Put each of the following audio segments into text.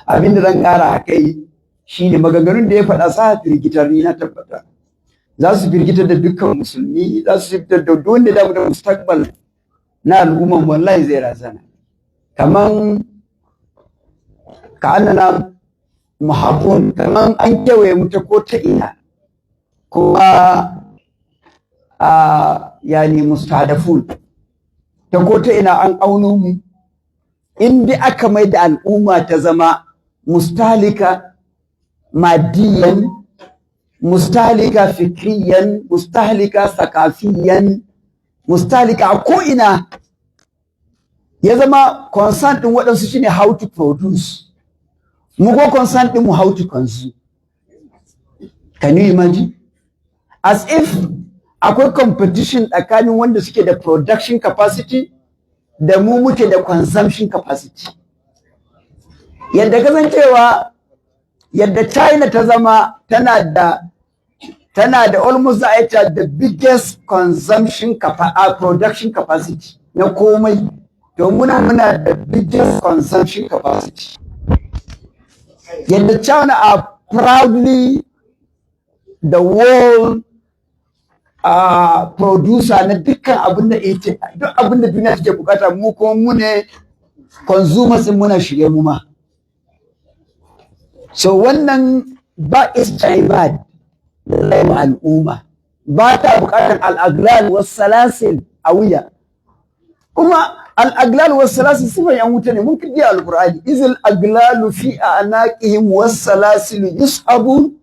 abinda zan ƙara a kai shine maganganun da ya faɗa sa firgitar ni na tabbata za su firgitar da dukkan musulmi, za su firgitar da wanda da mu da mustaqbal na al'umman wallahi zai razana. Kaman ka annana muhaqqun, kaman an kewaye mu ta ko ta ina, kuma yani mustahadafun ta ko ta ina an auno mu. In dai aka mai da al'umma ta zama mustahlika madiyan, mustahlika fikriyan, mustahlika thaqafiyan, mustahlika a ko'ina, ya zama concern ɗin waɗansu shine how to produce, mu ko concern ɗin mu how to consume. Can you imagine? As if akwai competition tsakanin wanda suke da production capacity da mu muke da consumption capacity. Yadda kasancewa yadda China ta zama tana da almost the biggest production capacity na komai, to muna da biggest consumption capacity. Yadda China are proudly the world producer na dukkan abin da duk abin da duniya take bukata, mu kuma mu ne consumers, muna shirye mu ma. So wannan ba istibad da al'umma, ba ta bukatar al-aglal was salasil a wuya, kuma al-aglal was salasil sifan yan wuta ne. mun kidi al-Qur'ani, izil aglalu fi anaqihim was salasil yushabun,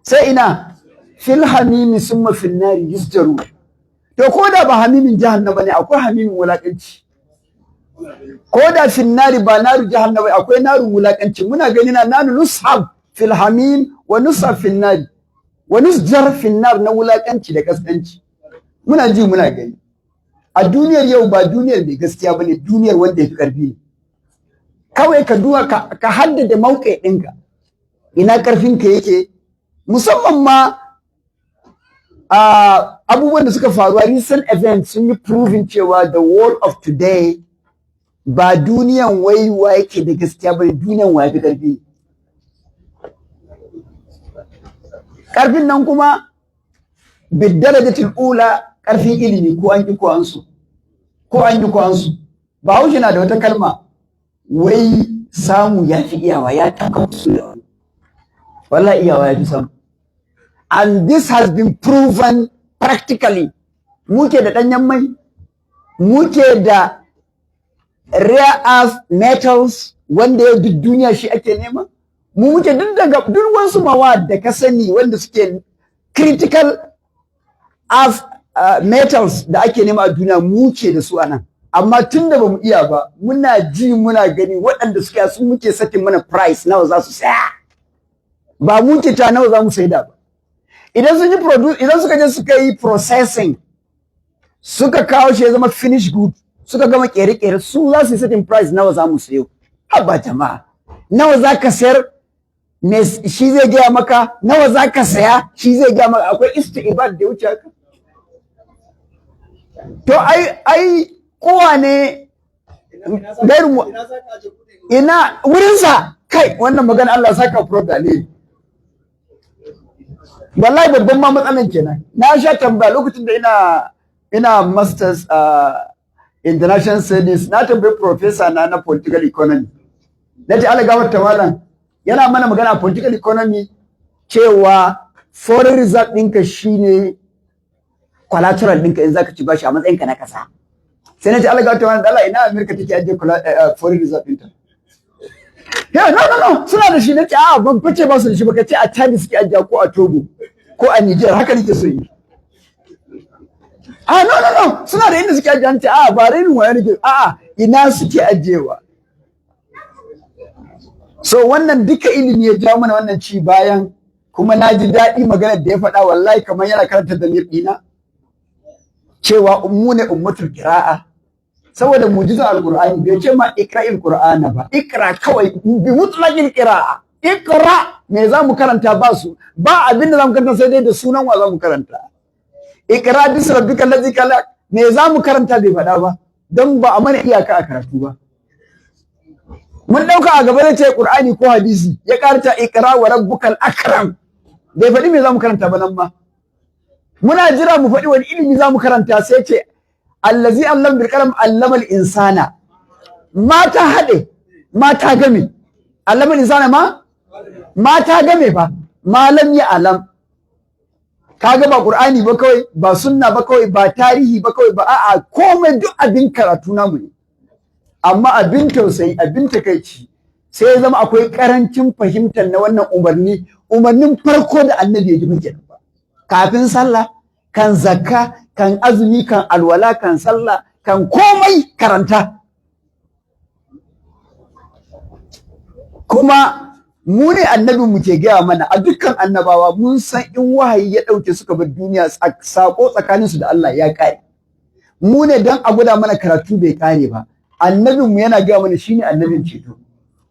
sai ina fil hamimi summa fil nari yusjaru. To ko da ba hamimin jahannama ne, akwai hamimin wulakanci. Ko da fil nari ba naru jahannama, akwai naru wulakanci. Muna gani na nanu nushab fil hamim wa nusab fil nari wa nusjar fil nar, na wulakanci da kaskanci. Muna ji muna gani. A duniyar yau ba duniyar mai gaskiya bane, duniyar wanda ya fi karfi ne. Kawai ka duwa ka haddada mauƙi ɗinka, ina karfinka yake, musamman ma abubuwan da suka faru a recent events sun yi proving cewa the world of today ba duniyan waiwa yake da gaskiya ba, duniyan wa fi karfi. Karfin nan kuma bidarajatil ula, karfin ilimi, ko an ki ko an so, ba haushi na da wata kalma wai samu ya fi iyawa, ya taka su da wallahi iyawa ya fi samu. And this has been proven practically. Muke da ɗanyen mai, muke da rare earth metals wanda ya duk duniya shi ake nema, mu muke duk wasu mawad da ka sani wanda suke critical earth metals da ake nema a duniya, muke da su anan. Amma tunda bamu iya ba, muna ji muna gani waɗanda suke su muke satin mana price nawa za su saya, ba muke ta nawa za mu saida ba. Idan sun yi idan suka je suka yi processing, suka kawo shi ya zama finished good, suka gama kere-kere, su za su yi setting price nawa za mu sayo. Haba jama'a, nawa za ka sayar, me shi zai gaya maka, nawa za ka saya shi zai gaya maka. Akwai istibad da wuce haka? To ai kowa ne gairu ina wurinsa. Kai wannan magana Allah saka proda ne. Wallahi babban ma matsalan kenan. Na sha tambaya lokacin da ina masters international studies, na tambayi professor na political economy. Nace Allah gafarta malam, yana mana magana political economy cewa foreign reserve ɗinka shine collateral ɗinka in zaka ci bashi a matsayinka na kasa. Sai nace Allah gafarta malam, Allah ina America take ajiye foreign reserve ɗinta? Yeah, no, suna da shi. Nace a ban fice ba su da shi ba, kace a Chad suke ajiya ko a Togo ko a Niger, haka nake so yi. No, suna da inda suke ajiya. Nace a ba rainin waya nake, ina suke ajiyewa. So wannan duka ilimi ya jawo mana wannan ci bayan, kuma na ji daɗi maganar da ya faɗa, wallahi kamar yana karanta da ɗina cewa mu ne ummatul qira'a, saboda mu'jizar alqur'ani. Bai ce ma ikra'il qur'ana ba, ikra kawai bi mutlaqil qira'a. Ikra me za mu karanta, ba abin da za mu karanta sai dai da sunan wa za mu karanta. Ikra bismi rabbikal ladzi khalaq, me za mu karanta bai faɗa ba, don ba a mana iyaka a karatu ba. mun dauka a gaba zai ce Qur'ani ko hadisi ya karanta iqra wa rabbukal akram bai faɗi me zamu karanta ba nan ma muna jira mu faɗi wani ilimi zamu karanta sai ce allazi allama bil qalam allama al insana mata hade mata game allama al insana mata game fa malam ya alam kaga ba Qur'ani ba kawai ba sunna ba kawai ba tarihi ba kawai ba a'a komai duk abin karatu namu ne amma abin tausayi abin takeici sai ya zama akwai karancin fahimtar na wannan umarnin farko da annabi ya ji muke kafin sallah kan zakka kan azumi kan alwala kan sallah kan komai karanta kuma mu ne annabin mu ke gaya mana a dukkan annabawa mun san in wahayi ya dauke suka bar duniya sako tsakanin su da Allah ya kare mu ne dan a guda mana karatu bai kare ba annabin mu yana gaya mana shine annabin ceto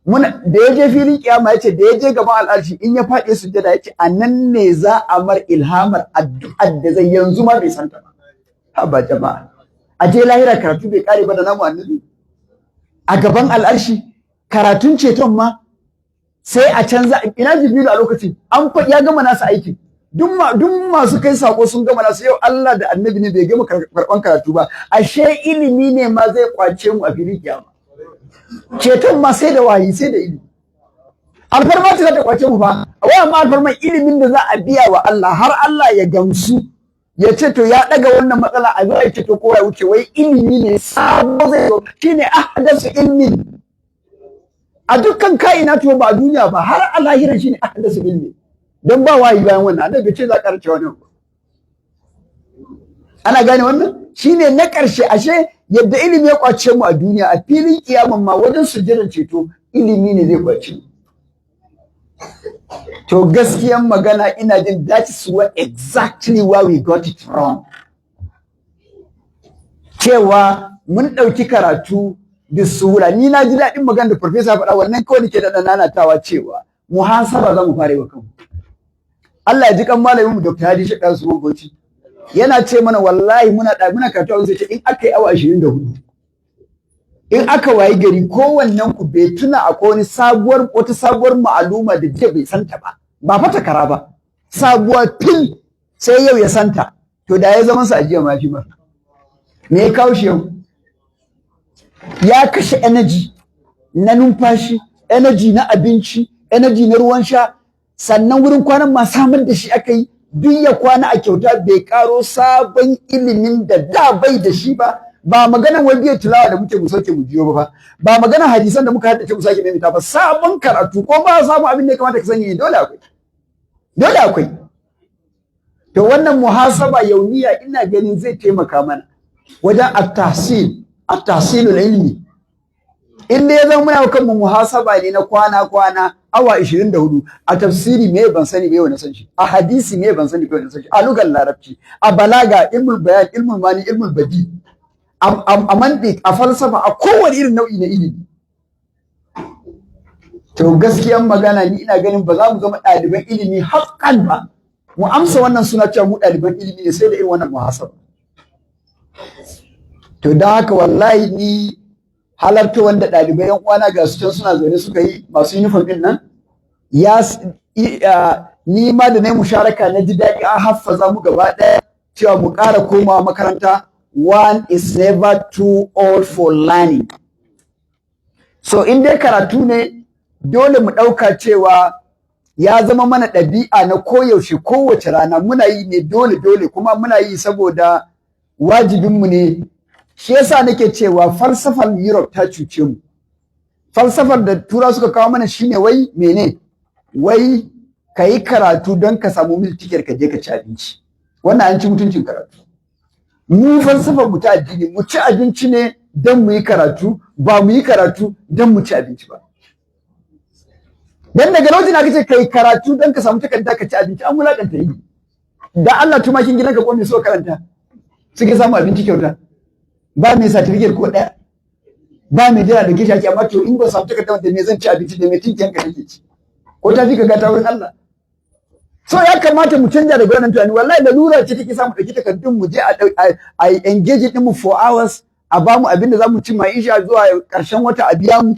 muna da yaje filin kiyama yace da yaje gaban al'arshi in ya fadi sujjada yace anan ne za a mar ilhamar addu'ar da zai yanzu ma bai santa ba haba jama'a aje lahira karatu bai kare ba da namu annabi a gaban al'arshi karatun ceton ma sai a canza ina jibilu a lokacin an ya gama nasa aiki duk masu kai sako sun gama nasu yau Allah da annabi ne bai gama karban karatu ba ashe ilimi ne ma zai kwace mu a filin kiyama ceton ma sai da wayi sai da ilimi alfarma ce za ta kwace mu fa wai amma alfarman ilimin da za a biya wa Allah har Allah ya gamsu ya ce to ya daga wannan matsala a zai ce to kowa ya wuce wai ilimi ne sabo zai zo shine ahdasu ilmi a dukkan kainatu ba a duniya ba har a lahiran shine ahdasu ilmi dan ba wayi bayan wannan annabi ce za ka karce wannan ana gane wannan shine na karshe ashe yadda ilimi ya kwace mu a duniya a filin kiyaman ma wajen sujjadar ceto ilimi ne zai kwace mu to gaskiyan magana ina jin that is what exactly why we got it wrong cewa mun dauki karatu da sura ni na ji dadin magana da professor faɗa wannan kawai nake da nanatawa cewa muhasaba za mu fara wa kanmu Allah ya ji kan malamin mu Dr. Hadi Sheikh su gogoci yana ce mana wallahi muna karatu sai ce in aka yi awa 24 in aka wayi gari kowannen ku bai tuna akwai wata sabuwar ma'aluma da jiya bai santa ba fa takara ba sabuwar fil sai yau ya santa to da ya zama sa ajiya ma fi ma me ya kawo shi yau ya kashe energy na numfashi energy na abinci energy na ruwan sha sannan wurin kwanan ma samar da shi aka yi duk ya kwana a kyauta bai karo sabon ilimin da bai da shi ba maganar wai biyar tilawa da muke mu sauke mu jiyo ba maganar hadisan da muka haddace mu sake maimaita ba sabon karatu ko ba samu abin da ya kamata ka sani dole akwai to wannan muhasaba yaumiya ina ganin zai taimaka mana wajen at-tahsilul ilmi inda ya zama muna kan mu muhasaba ne na kwana awa 24 a tafsiri me ban sani bai wani san shi a hadisi me ban sani bai wani san shi a lugar larabci a balaga ilmul bayan ilmul mani ilmul badi a mantiq a falsafa a kowane irin nau'i na ilimi to gaskiyan magana ni ina ganin ba za mu zama ɗaliban ilimi haƙƙan ba mu amsa wannan suna cewa mu ɗaliban ilimi ne sai da irin wannan muhasaba to da haka wallahi ni halarta wanda ɗalibai yan uwana ga su can suna zaune suka yi masu uniform din nan ni ma da nayi musharaka na ji daɗi an haffaza mu gaba ɗaya cewa mu ƙara komawa makaranta one is never too old for learning so in dai karatu ne dole mu ɗauka cewa ya zama mana ɗabi'a na koyaushe kowace rana muna yi ne dole kuma muna yi saboda wajibinmu ne shi yasa nake cewa falsafar Europe ta cuce mu falsafar da tura suka kawo mana shine wai mene wai kai karatu don ka samu mil ticket ka je ka ci abinci wannan an ci mutuncin karatu mu falsafar mu ta addini mu ci abinci ne don mu yi karatu ba mu yi karatu don mu ci abinci ba dan daga lokacin da kace kai karatu don ka samu takarda ka ci abinci an mulakanta yi da Allah tumakin gidanka ko me so karanta suke samu abinci kyauta ba mai certificate ko daya ba mai jira da kishi ake amma to in ba samu takarda da me zan ci abinci da me tinkin ka nake ci ko ta fi ka ga ta wurin Allah so ya kamata mu canja da wannan tunani wallahi lalura ce take samu dauki takardun mu je a engage din mu for hours a ba mu abin da zamu ci maisha zuwa karshen wata a biya mu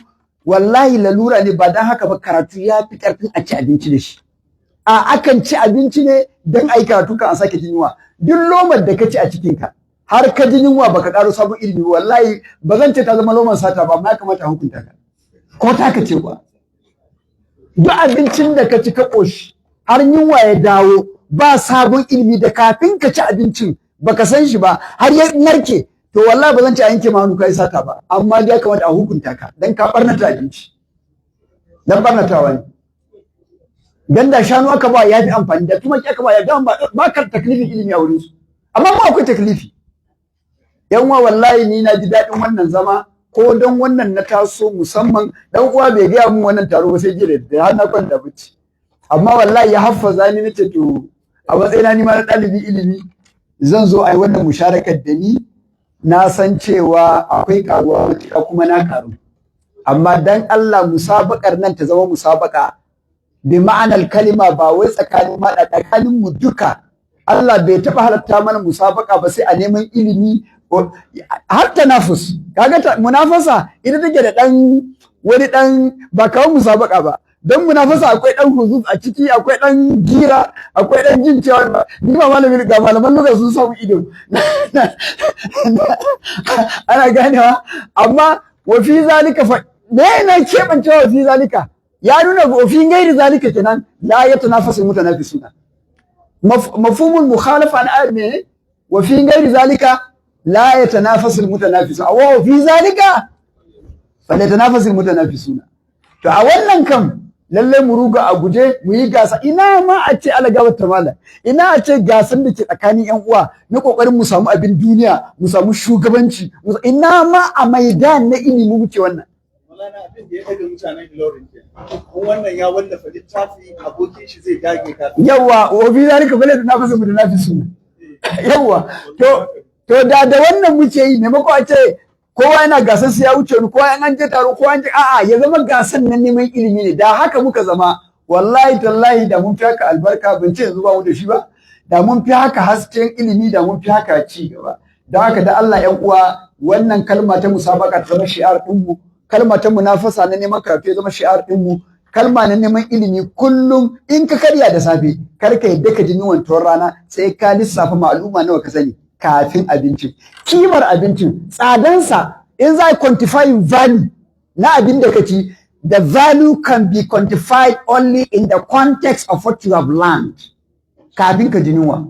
wallahi lalura ne ba dan haka ba karatu ya fi karfin a ci abinci da shi akan ci abinci ne dan ai karatu kan a sake jin yunwa duk lomar da ka ci a cikin ka har ka jin yunwa baka karo sabon ilimi wallahi ba zan ce ta zama lomar sata ba amma ya kamata a hukunta ka ko ta ka ce ba duk abincin da ka ci ka koshi har yunwa ya dawo ba sabon ilimi da kafin ka ci abincin baka san shi ba har ya narke to wallahi ba zan ci a yanke ma hannu kai sata ba amma ya kamata a hukunta ka dan ka barnata abinci dan barnatawa ne dan da shanu aka ba ya fi amfani da tumaki aka ba ya dan ba ka taklifin ilimi a wurin su amma ba akwai taklifi yan uwa wallahi ni na ji dadin wannan zama ko don wannan na taso musamman dan uwa bai ga mun wannan taro ba sai jiya da har na kwanta bacci amma wallahi ya haffaza ni nace to a matsayina ni ma na dalibi ilimi zan zo ai wannan musharakar da ni na san cewa akwai karuwa matuƙa kuma na karu amma dan Allah musabakar nan ta zama musabaka bi ma'anar kalima ba wai tsakanin mu duka Allah bai taba halatta mana musabaka ba sai a neman ilimi har tanafus kaga munafasa ita take da dan wani dan ba kawai musabaka ba don munafasa akwai dan huzuz a ciki akwai dan gira akwai dan jin cewa ni ba malamin ga malaman lugha sun samu ido ana ganewa amma wa fi zalika fa me ne kebance wa fi zalika ya nuna wa fi gairi zalika kenan la yatanafasu mutanafisuna mafhumul mukhalafa an ayat wa fi gairi zalika la yatanafasu mutanafisun wa fi zalika falyatanafasu mutanafisuna to a wannan kam lalle mu ruga a guje mu yi gasa ina ma a ce alagawar tamala ina a ce gasan da ke tsakanin yan uwa na kokarin mu samu abin duniya mu samu shugabanci ina ma a maidan na ilimi muke wannan Maulana abin da ya daga mutanen Ilorin ke wannan ya wallafa littafi abokin shi zai dage ka yawa wa bi zalika bala da nafasu mu da nafisu yawa to da wannan muke yi maimako a ce kowa yana gasar sai ya wuce ni kowa an je taro kowa an je a'a ya zama gasan nan neman ilimi ne da haka muka zama wallahi tallahi da mun fi haka albarka ban ce yanzu ba mu da shi ba da mun fi haka hasken ilimi da mun fi haka ci gaba da haka da Allah ƴan uwa wannan kalma ta musabaka ta zama shi'ar din mu kalma ta munafasa na neman karatu ya zama shi'ar din mu kalma na neman ilimi kullum in ka karya da safe kar ka yadda ka ji yunwan tuwon rana sai ka lissafa ma'aluma nawa ka sani kafin abincin kimar abincin tsadansa in za a quantifying value na abin da ka ci the value can be quantified only in the context of what you have learned kafin ka ji yunwa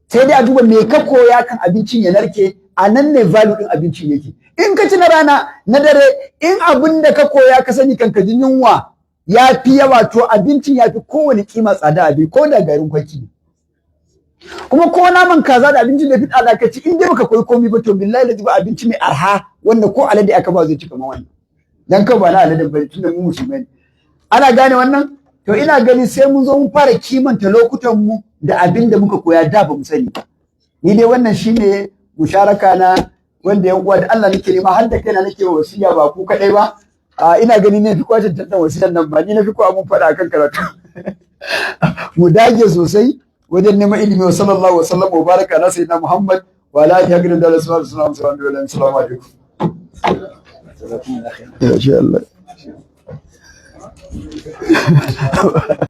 sai dai a duba me ka koya kan abincin ya narke a nan ne value din abincin yake in ka ci na rana na dare in abin da ka koya ka sani kan ka ji yunwa ya fi yawa to abincin ya fi kowane kima tsada abin ko da garin kwaki kuma ko naman kaza da abincin da fi tsada ka ci in dai baka koyi komai ba to billahi da ba abinci mai arha wanda ko alade aka ba zai ci kamar wannan dan ka ba na alade ba tunda mu musulmai ne ana gane wannan to ina gani sai mun zo mun fara kimanta lokutan mu da abin da muka koya da ba mu sani ni dai wannan shine musharaka na wanda yan uwa da Allah nake nema har da kaina nake wasiya ba ku kadai ba ina gani ne fi kwacin tantan wasiyan nan ba ni na fi ko abun fada akan karatu mu dage sosai wajen neman ilimi wa sallallahu wa sallam wa baraka ala sayyidina Muhammad wa ala alihi wa sahbihi assalamu alaikum ya Allah